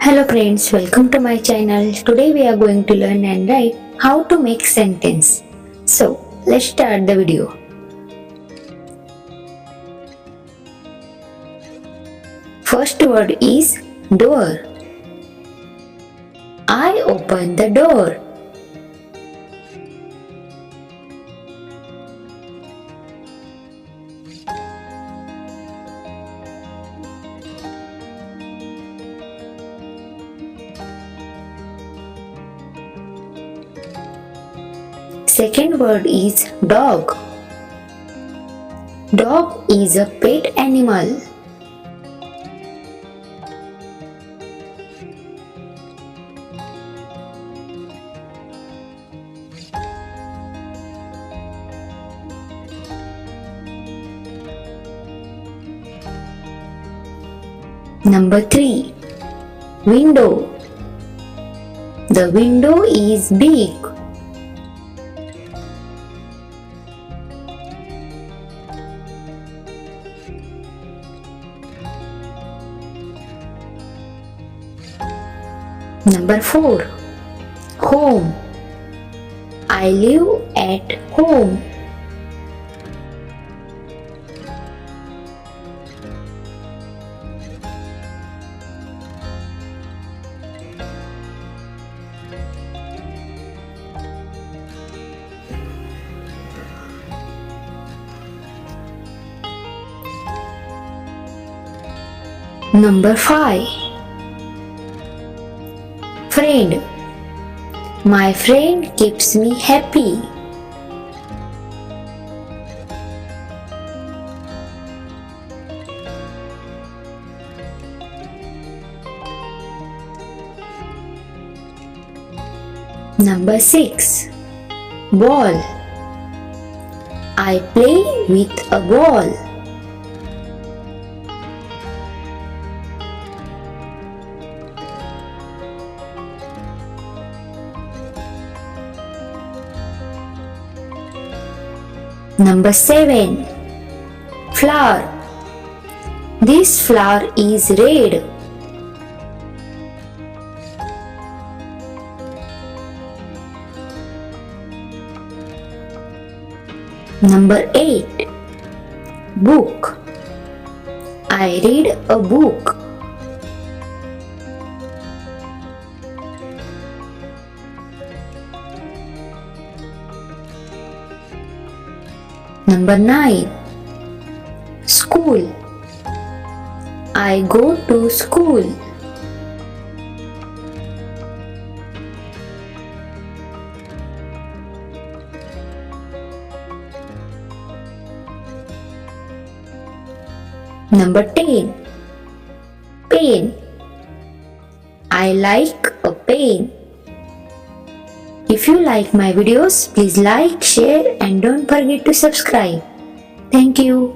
Hello friends, welcome to my channel. Today we are going to learn and write how to make sentence. So, let's start the video. First word is door. I open the door. Second word is dog. Dog is a pet animal. Number 3. Window. The window is big. Number 4. Home. I live at home. Number 5. Friend. My friend keeps me happy. Number 6. Ball. I play with a ball. Number 7. Flower. This flower is red. Number 8. Book. I read a book. Number 9. School. I go to school. Number 10. Pen. I like a pen. If you like my videos, please like, share and don't forget to subscribe. Thank you.